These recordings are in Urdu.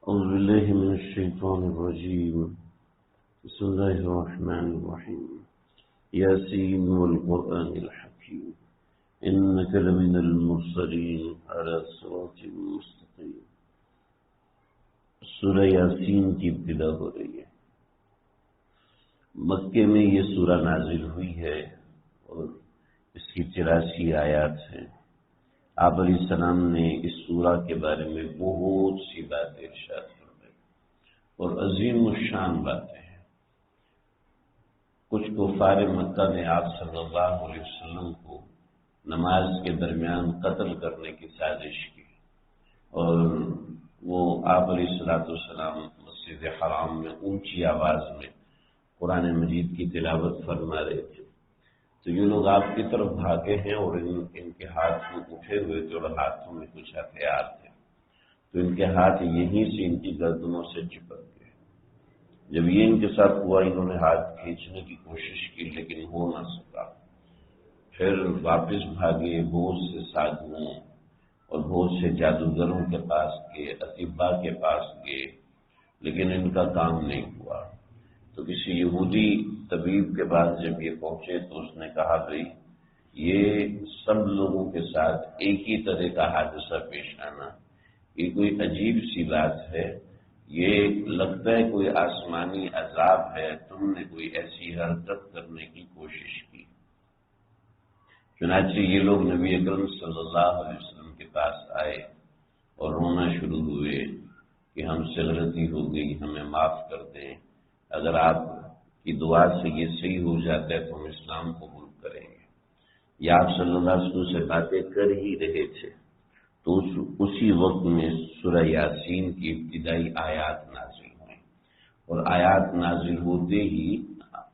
أعوذ بالله من الشيطان الرجيم. بسم الله الرحمن الرحيم. ياسين والقرآن الحكيم إنك لمن المرسلين على صراط مستقيم. سورہ یاسین کی ابتدا ہو رہی ہے. مکے میں یہ سورہ نازل ہوئی ہے اور اس کی 83 آیات ہیں. آپ علیہ السلام نے اس سورہ کے بارے میں بہت سی باتیں ارشاد فرمائی اور عظیم الشان باتیں ہیں. کچھ کفار مکہ نے آپ صلی اللہ علیہ وسلم کو نماز کے درمیان قتل کرنے کی سازش کی اور وہ آپ علیہ السلام مسجد حرام میں اونچی آواز میں قرآن مجید کی تلاوت فرما رہے تھے. تو یہ لوگ آپ کی طرف بھاگے ہیں اور ان کے ہاتھ میں اٹھے ہوئے تھے اور ہاتھوں میں کچھ ہتھیار تھے. تو ان کے ہاتھ یہیں سے ان کی گردنوں سے چپک گئے. جب یہ ان کے ساتھ ہوا انہوں نے ہاتھ کھینچنے کی کوشش کی لیکن ہو نہ سکا. پھر واپس بھاگے، بہت سے سادھوؤں اور بہت سے جادوگروں کے پاس گئے، اطباء کے پاس گئے، لیکن ان کا کام نہیں ہوا. تو کسی یہودی طبیب کے پاس جب یہ پہنچے تو اس نے کہا بھائی یہ سب لوگوں کے ساتھ ایک ہی طرح کا حادثہ پیش آنا یہ کوئی عجیب سی بات ہے. یہ لگتا ہے کوئی آسمانی عذاب ہے، تم نے کوئی ایسی حرکت کرنے کی کوشش کی. چنانچہ یہ لوگ نبی اکرم صلی اللہ علیہ وسلم کے پاس آئے اور رونا شروع ہوئے کہ ہم سے غلطی ہو گئی، ہمیں معاف کر دیں. اگر آپ کی دعا سے یہ صحیح ہو جاتا ہے تو ہم اسلام قبول کریں گے. یہ آپ صلی اللہ علیہ وسلم سے باتیں کر ہی رہے تھے تو اسی وقت میں سورہ یاسین کی ابتدائی آیات نازل ہوئیں اور آیات نازل ہوتے ہی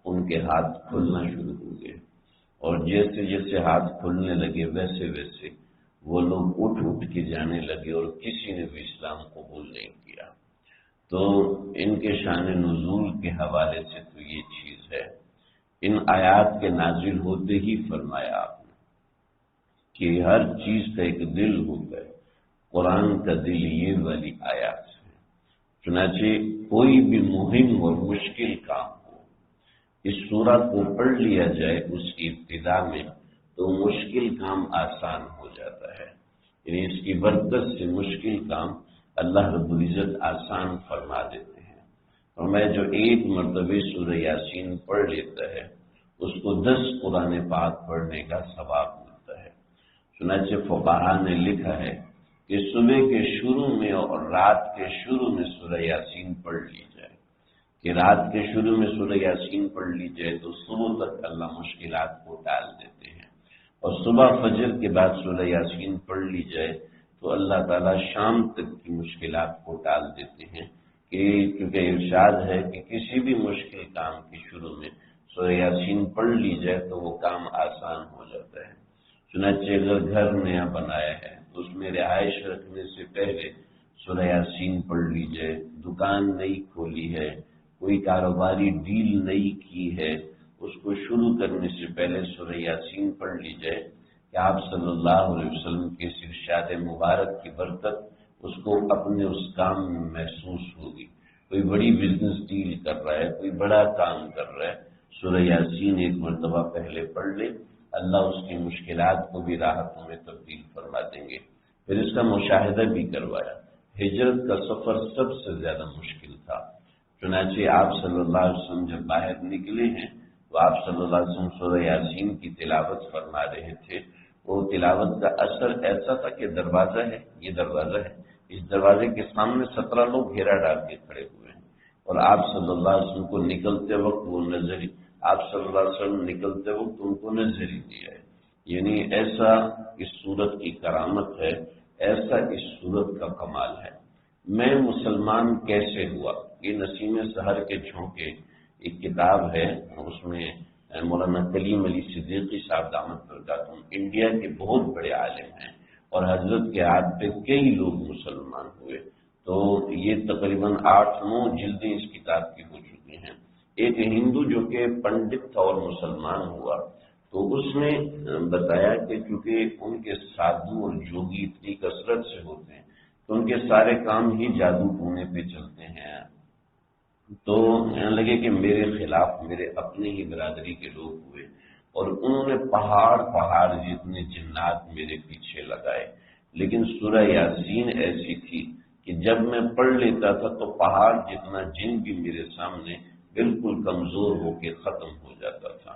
ان کے ہاتھ کھلنا شروع ہو گئے اور جیسے جیسے ہاتھ کھلنے لگے ویسے ویسے وہ لوگ اٹھ کے جانے لگے اور کسی نے بھی اسلام قبول نہیں کیا. تو ان کے شان نزول کے حوالے سے تو یہ چیز ہے. ان آیات کے نازل ہوتے ہی فرمایا آپ نے کہ ہر چیز کا ایک دل ہوتا ہے، قرآن کا دل یہ والی آیات ہے. چنانچہ کوئی بھی مہم اور مشکل کام ہو اس سورہ کو پڑھ لیا جائے اس کی ابتدا میں تو مشکل کام آسان ہو جاتا ہے. یعنی اس کی برکت سے مشکل کام اللہ رب العزت آسان فرما دیتے ہیں. اور میں جو ایک مرتبہ سورہ یاسین پڑھ لیتا ہے اس کو 10 قرآن پاک پڑھنے کا ثواب ملتا ہے. چنانچہ فقہا نے لکھا ہے کہ صبح کے شروع میں اور رات کے شروع میں سورہ یاسین پڑھ لی جائے، کہ رات کے شروع میں سورہ یاسین پڑھ لی جائے تو صبح تک اللہ مشکلات کو ٹال دیتے ہیں، اور صبح فجر کے بعد سورہ یاسین پڑھ لی جائے تو اللہ تعالیٰ شام تک کی مشکلات کو ٹال دیتے ہیں. کہ کیونکہ ارشاد ہے کہ کسی بھی مشکل کام کے شروع میں سورہ یاسین پڑھ لی جائے تو وہ کام آسان ہو جاتا ہے. چنانچہ اگر گھر نیا بنایا ہے تو اس میں رہائش رکھنے سے پہلے سورہ یاسین پڑھ لی جائے. دکان نئی کھولی ہے، کوئی کاروباری ڈیل نئی کی ہے، اس کو شروع کرنے سے پہلے سورہ یاسین پڑھ لی جائے کہ آپ صلی اللہ علیہ وسلم کے ارشاد مبارک کی برکت اس کو اپنے اس کام میں محسوس ہوگی. کوئی بڑی بزنس ڈیل کر رہا ہے، کوئی بڑا کام کر رہا ہے، سورہ یاسین ایک مرتبہ پہلے پڑھ لے، اللہ اس کی مشکلات کو بھی راحتوں میں تبدیل فرما دیں گے. پھر اس کا مشاہدہ بھی کروایا. ہجرت کا سفر سب سے زیادہ مشکل تھا. چنانچہ آپ صلی اللہ علیہ وسلم جب باہر نکلے ہیں تو آپ صلی اللہ علیہ وسلم سورہ یاسین کی تلاوت فرما رہے تھے. وہ تلاوت کا اثر ایسا تھا کہ دروازہ ہے، یہ دروازہ ہے، اس دروازے کے سامنے 17 لوگ گھیرا ڈال کے کھڑے ہوئے ہیں اور آپ صلی اللہ علیہ وسلم کو نکلتے وقت وہ نظر آپ صلی اللہ علیہ وسلم نکلتے وقت ان کو نظر ہی دیا ہے. یعنی ایسا اس صورت کی کرامت ہے، ایسا اس صورت کا کمال ہے. میں مسلمان کیسے ہوا، یہ نسیم سحر کے جھونکے ایک کتاب ہے، اس میں مولانا کلیم علی صدیقی صاحب دامت برکاتہم انڈیا کے بہت بڑے عالم ہیں اور حضرت کے ہاتھ پہ کئی لوگ مسلمان ہوئے. تو یہ تقریباً 8-9 جلدیں اس کتاب کی ہو چکی ہیں. ایک ہندو جو کہ پنڈت تھا اور مسلمان ہوا تو اس نے بتایا کہ چونکہ ان کے سادھو اور جوگی اتنی کثرت سے ہوتے ہیں تو تو ان کے سارے کام ہی جادو ٹونے پہ چلتے ہیں. تو لگے کہ میرے خلاف میرے اپنے ہی برادری کے لوگ ہوئے اور انہوں نے پہاڑ جتنے جنات میرے پیچھے لگائے. لیکن سورہ یاسین ایسی تھی کہ جب میں پڑھ لیتا تھا تو پہاڑ جتنا جن بھی میرے سامنے بالکل کمزور ہو کے ختم ہو جاتا تھا.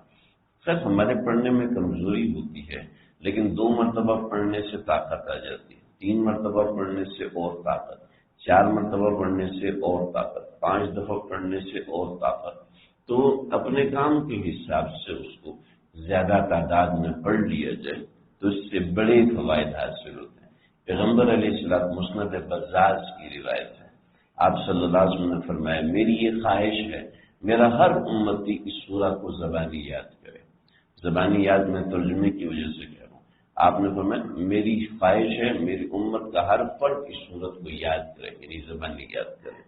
خیر ہمارے پڑھنے میں کمزوری ہوتی ہے، لیکن 2 مرتبہ پڑھنے سے طاقت آ جاتی ہے، 3 مرتبہ پڑھنے سے اور طاقت، 4 مرتبہ پڑھنے سے اور طاقت، 5 دفعہ پڑھنے سے اور طاقت. تو اپنے کام کے حساب سے اس کو زیادہ تعداد میں پڑھ لیا جائے تو اس سے بڑے فوائد حاصل ہوتے ہیں. پیغمبر علیہ السلام مسند بزاز کی روایت ہے، آپ صلی اللہ علیہ وسلم نے فرمایا میری یہ خواہش ہے میرا ہر امتی اس سورہ کو زبانی یاد کرے. زبانی یاد میں ترجمے کی وجہ سے کہہ رہا ہوں. آپ نے فرمایا میری خواہش ہے میری امت کا ہر فرد اس سورت کو یاد کرے، یعنی زبانی یاد کرے.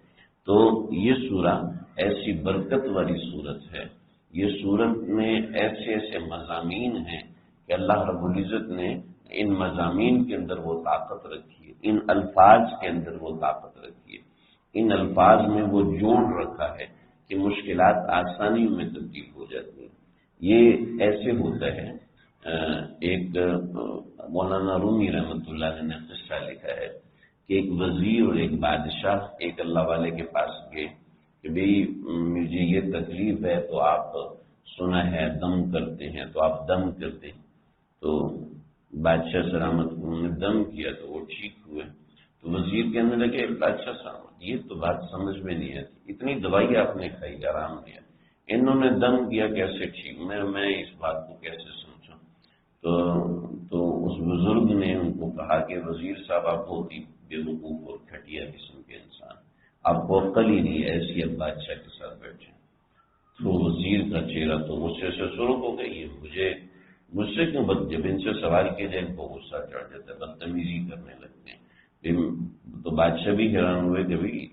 تو یہ سورہ ایسی برکت والی سورت ہے، یہ سورت میں ایسے ایسے مضامین ہیں کہ اللہ رب العزت نے ان مضامین کے اندر وہ طاقت رکھی ہے، ان الفاظ کے اندر وہ طاقت رکھی ہے، ان الفاظ میں وہ جوڑ رکھا ہے کہ مشکلات آسانیوں میں تبدیل ہو جاتی ہیں. یہ ایسے ہوتا ہے، ایک مولانا رومی رحمۃ اللہ علیہ نے قصہ لکھا ہے کہ ایک وزیر اور ایک بادشاہ ایک اللہ والے کے پاس گئے کہ بھئی مجھے یہ تکلیف ہے تو آپ سنا ہے دم کرتے ہیں تو آپ دم کرتے ہیں. تو بادشاہ سلامت انہوں نے دم کیا تو وہ ٹھیک ہوئے. تو وزیر کہنے لگے بادشاہ سلامت یہ تو بات سمجھ میں نہیں آتی، اتنی دوائی آپ نے کھائی آرام دیا، انہوں نے دم کیا کیسے ٹھیک، میں اس بات کو کیسے سمجھوں. تو اس بزرگ نے ان کو کہا کہ وزیر صاحب آپ بہت ہی بے وقوف اور گھٹیا قسم کے انسان، آپ کو عقل ہی نہیں ایسی اب بادشاہ کے ساتھ بیٹھے. تو وزیر کا چہرہ تو غصے سے سرخ ہو گئی، مجھ سے کیوں جب ان سے سوال کیا جائے ان کو غصہ چڑھ جاتا ہے، بدتمیزی کرنے لگتے ہیں. تو بادشاہ بھی حیران ہوئے کہ بھائی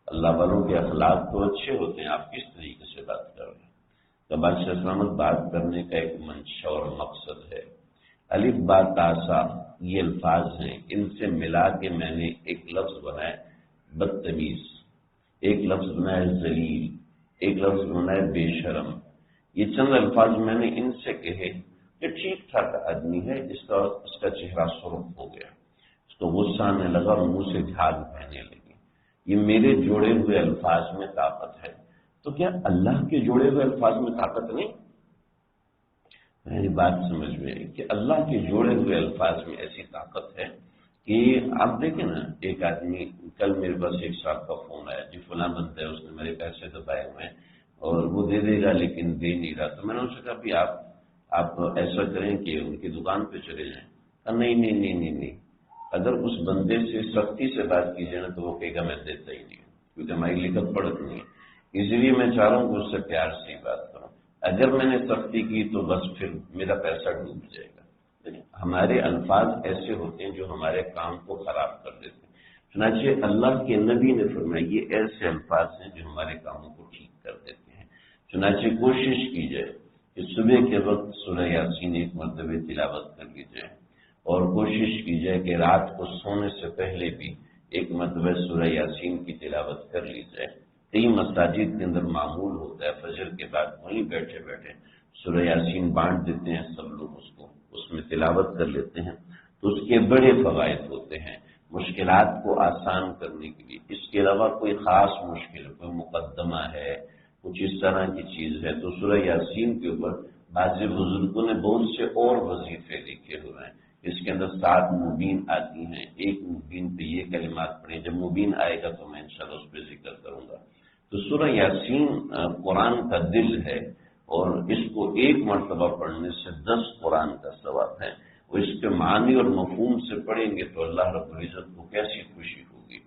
اللہ والوں کے اخلاق تو اچھے ہوتے ہیں، آپ کس طریقے سے بات کر رہے ہیں. تو بادشاہ سلامت بات کرنے کا ایک منشا اور مقصد ہے. الف با تا سا یہ الفاظ ہیں، ان سے ملا کے میں نے ایک لفظ بنایا بدتمیز، ایک لفظ بنایا ذلیل، ایک لفظ بنایا بے شرم. یہ چند الفاظ میں نے ان سے کہے کہ ٹھیک ٹھاک آدمی ہے اس کا چہرہ سرخ ہو گیا، اس کو غصہ آنے لگا اور منہ سے جھاگ بہنے لگی. یہ میرے جوڑے ہوئے الفاظ میں طاقت ہے، تو کیا اللہ کے جوڑے ہوئے الفاظ میں طاقت نہیں؟ میری بات سمجھ میں آئی کہ اللہ کے جوڑے ہوئے الفاظ میں ایسی طاقت ہے کہ آپ دیکھیں نا، ایک آدمی کل میرے پاس ایک صاحب کا فون آیا جی فلاں بنتا ہے اس نے میرے پیسے دبائے ہوئے ہیں اور وہ دے دے گا لیکن دے نہیں رہا. تو میں نے ان سے کہا بھی آپ ایسا کریں کہ ان کی دکان پہ چلے جائیں. نہیں، اگر اس بندے سے سختی سے بات کی جائے نا تو وہ کہے گا میں دیتا ہی نہیں کیونکہ ہماری لکھت پڑھت نہیں ہے. اسی لیے میں چاہ رہا ہوں کہ اس سے پیار سے بات کروں. اگر میں نے سختی کی تو بس پھر میرا پیسہ ڈوب جائے گا. ہمارے الفاظ ایسے ہوتے ہیں جو ہمارے کام کو خراب کر دیتے ہیں. چنانچہ اللہ کے نبی نے فرمایا یہ ایسے الفاظ ہیں جو ہمارے کاموں کو ٹھیک کر دیتے ہیں. چنانچہ کوشش کی جائے کہ صبح کے وقت سورہ یاسین ایک مرتبہ تلاوت کر لی جائے اور کوشش کی جائے کہ رات کو سونے سے پہلے بھی ایک مرتبہ سورہ یاسین کی تلاوت کر لی جائے. کئی مساجد کے اندر معمول ہوتا ہے فجر کے بعد وہیں بیٹھے بیٹھے سورہ یاسین بانٹ دیتے ہیں، سب لوگ اس میں تلاوت کر لیتے ہیں. تو اس کے بڑے فوائد ہوتے ہیں مشکلات کو آسان کرنے کے لیے. اس کے علاوہ کوئی خاص مشکل کوئی مقدمہ ہے کچھ اس طرح کی چیز ہے تو سورہ یاسین کے اوپر بعض بزرگوں نے بہت سے اور وظیفے لکھے ہوئے ہیں. اس کے اندر 7 مبین آتی ہیں، ایک مبین پہ یہ کلمات پڑھیں، جب مبین آئے گا تو میں انشاءاللہ اس پہ ذکر کروں گا. تو سورہ یاسین قرآن کا دل ہے اور اس کو ایک مرتبہ پڑھنے سے 10 قرآن کا ثواب ہے. وہ اس کے معنی اور مفہوم سے پڑھیں گے تو اللہ رب العزت کو کیسی خوشی ہوگی.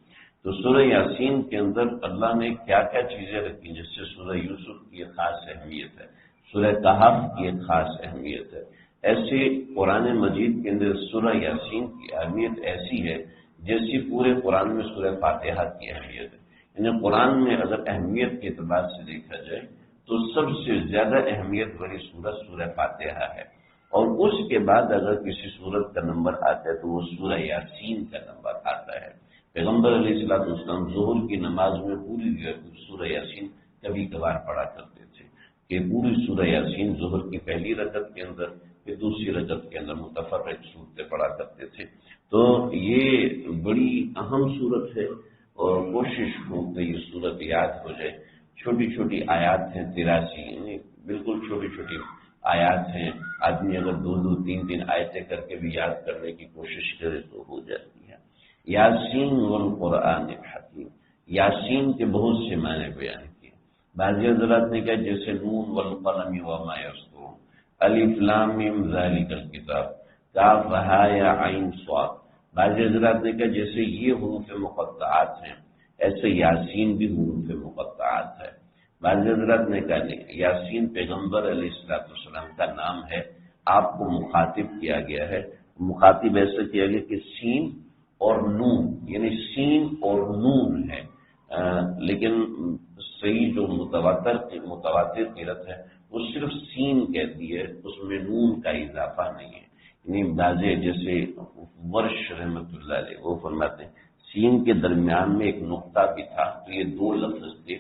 تو سورہ یاسین کے اندر اللہ نے کیا کیا چیزیں رکھی جس سے سورہ یوسف کی ایک خاص اہمیت ہے، سورہ کہف کی ایک خاص اہمیت ہے. ایسے قرآن مجید کے اندر سورہ یاسین کی اہمیت ایسی ہے جیسی پورے قرآن میں سورہ فاتحہ کی اہمیت ہے. یعنی قرآن میں اگر اہمیت کے اعتبار سے دیکھا جائے تو سب سے زیادہ اہمیت والی سورت سورہ فاتحہ ہے، اور اس کے بعد اگر کسی سورت کا نمبر آتا ہے تو وہ سورہ یاسین کا نمبر آتا ہے. پیغمبر علیہ السلام ظہر کی نماز میں پوری سورہ یاسین کبھی کبھار پڑھا کرتے تھے کہ پوری سورہ یاسین ظہر کی پہلی رکعت کے اندر پھر دوسری رکعت کے اندر متفرق صورتیں پڑھا کرتے تھے۔ تو یہ بڑی اہم صورت ہے اور کوشش ہو کہ یہ صورت یاد ہو جائے۔ چھوٹی چھوٹی آیات ہیں 83، یعنی بالکل چھوٹی چھوٹی آیات ہیں، آدمی اگر 2 3 آیتیں کر کے بھی یاد کرنے کی کوشش کرے تو ہو جاتی ہے۔ یاسین والقرآن الحکیم، یاسین کے بہت سے معنی بیان کیے۔ بعض حضرات نے کہا جیسے نون والقلم وما یسطرون، الف لام میم ذالک الکتاب، کاف ہا یا عین صاد۔ بعض حضرات نے کہا جیسے یہ حروف مقطعات ہیں ایسے یاسین بھی حروف مقطعات ہے۔ بعض حضرات نے کہا نہیں، یاسین پیغمبر علیہ السلام کا نام ہے، آپ کو مخاطب کیا گیا ہے۔ مخاطب ایسا کیا گیا کہ سین اور نون، یعنی سین اور نون ہے، لیکن صحیح جو متواتر قرأت ہے وہ صرف سین کہتی ہے، اس میں نون کا اضافہ نہیں ہے۔ یعنی بعضے جیسے ورش رحمۃ اللہ علیہ وہ فرماتے ہیں سین کے درمیان میں ایک نقطہ بھی تھا، تو یہ 2 لفظ تھے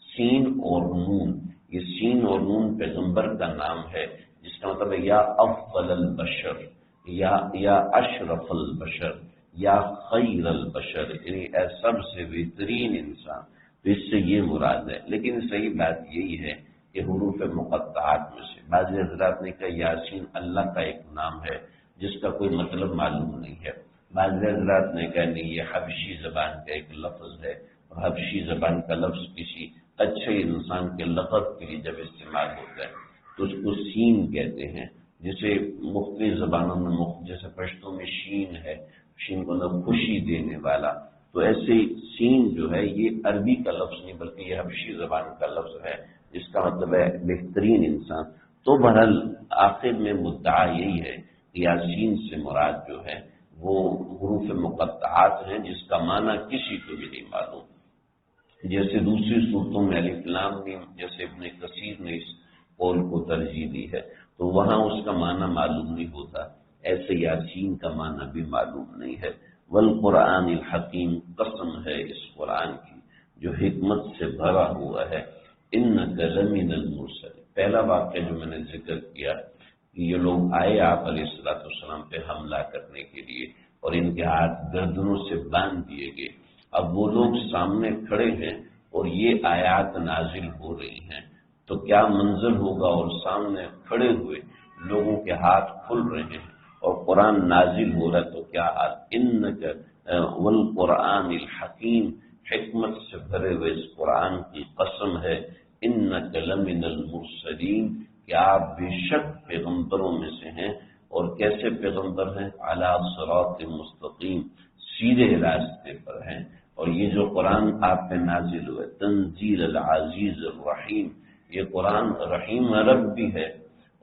سین اور نون۔ یہ سین اور نون پیغمبر کا نام ہے، جس کا مطلب ہے یا افضل البشر، یا اشرف البشر، یا خیر البشر، یعنی سب سے بہترین انسان۔ تو اس سے یہ مراد ہے، لیکن صحیح بات یہی ہے کہ حروف مقطعات میں سے بعض حضرات نے کہا یاسین اللہ کا ایک نام ہے جس کا کوئی مطلب معلوم نہیں ہے۔ بعض حضرات نے کہا نہیں، یہ حبشی زبان کا ایک لفظ ہے، اور حبشی زبان کا لفظ کسی اچھے انسان کے لقب کے لیے جب استعمال ہوتا ہے تو اس کو سین کہتے ہیں، جسے مختلف زبانوں میں جیسے پشتو میں شین ہے، شین کو مطلب خوشی دینے والا، تو ایسے سین جو ہے یہ عربی کا لفظ نہیں بلکہ یہ حبشی زبان کا لفظ ہے جس کا مطلب ہے بہترین انسان۔ تو بہرحال آخر میں مدعا یہی ہے کہ یاسین سے مراد جو ہے وہ حروف مقطعات ہیں جس کا معنی کسی کو بھی نہیں معلوم۔ جیسے دوسری صورتوں میں الف لام میم، جیسے ابن کثیر نے اس قول کو ترجیح دی ہے تو وہاں اس کا معنی معلوم نہیں ہوتا، ایسے یاسین کا معنی بھی معلوم نہیں ہے۔ والقرآن الحکیم، قسم ہے اس قرآن کی جو حکمت سے بھرا ہوا ہے۔ انک لمن المرسلین، پہلا واقعہ جو میں نے ذکر کیا کہ یہ لوگ آئے آپ علیہ السلام پہ حملہ کرنے کے لیے اور ان کے ہاتھ گردنوں سے باندھ دیے گئے۔ اب وہ لوگ سامنے کھڑے ہیں اور یہ آیات نازل ہو رہی ہیں تو کیا منظر ہوگا، اور سامنے کھڑے ہوئے لوگوں کے ہاتھ کھل رہے ہیں اور قرآن نازل ہو رہا ہے تو کیا حال۔ انک والقرآن الحکیم، حکمت سے بھرے ہوئے اس قرآن کی قسم ہے، انک لمن المرسلین، کہ آپ بے شک پیغمبروں میں سے ہیں، اور کیسے پیغمبر ہیں، علی صراط مستقیم، سیدھے راستے پر ہیں۔ اور یہ جو قرآن آپ پہ نازل ہوئے تنزیل العزیز الرحیم، یہ قرآن رحیم رب بھی ہے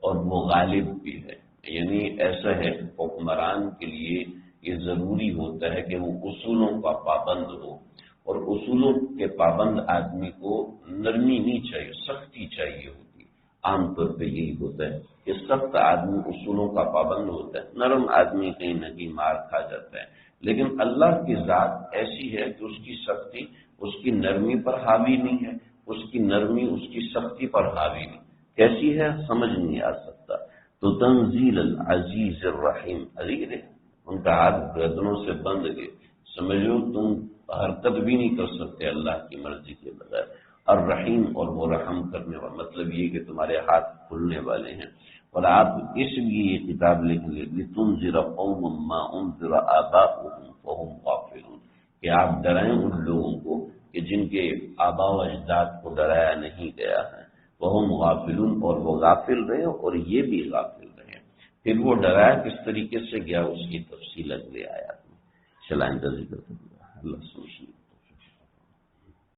اور وہ غالب بھی ہے۔ یعنی ایسا ہے حکمران کے لیے یہ ضروری ہوتا ہے کہ وہ اصولوں کا پابند ہو، اور اصولوں کے پابند آدمی کو نرمی نہیں چاہیے، سختی چاہیے ہوتی۔ عام طور پہ یہی ہوتا ہے کہ سخت آدمی اصولوں کا پابند ہوتا ہے، نرم آدمی کہیں نہ کہیں مار کھا جاتا ہے۔ لیکن اللہ کی ذات ایسی ہے کہ اس کی سختی اس کی نرمی پر حاوی نہیں ہے، اس کی نرمی اس کی سختی پر حاوی نہیں۔ کیسی ہے سمجھ نہیں آ سکتا۔ تو تنزیل العزیز الرحیم، عزیز ہے، ان کا ہاتھ گردنوں سے بند گئے، سمجھو تم حرکت بھی نہیں کر سکتے اللہ کی مرضی کے بغیر۔ الرحیم، اور وہ رحم کرنے والا، مطلب یہ کہ تمہارے ہاتھ کھلنے والے ہیں۔ اور آپ اس لیے یہ کتاب لکھ لیں لتنذر قوما ما انذر آباؤهم فهم غافلون، کہ آپ ڈرائیں ان لوگوں کو کہ جن کے آباء و اجداد کو ڈرایا نہیں گیا ہے، وهم غافلون، اور وہ غافل رہے اور یہ بھی غافل رہے۔ پھر وہ ڈرایا کس طریقے سے گیا اس کی تفصیل اگلے آیات میں چلائیں ذکر کرتے ہیں۔ اللہ سبحانہ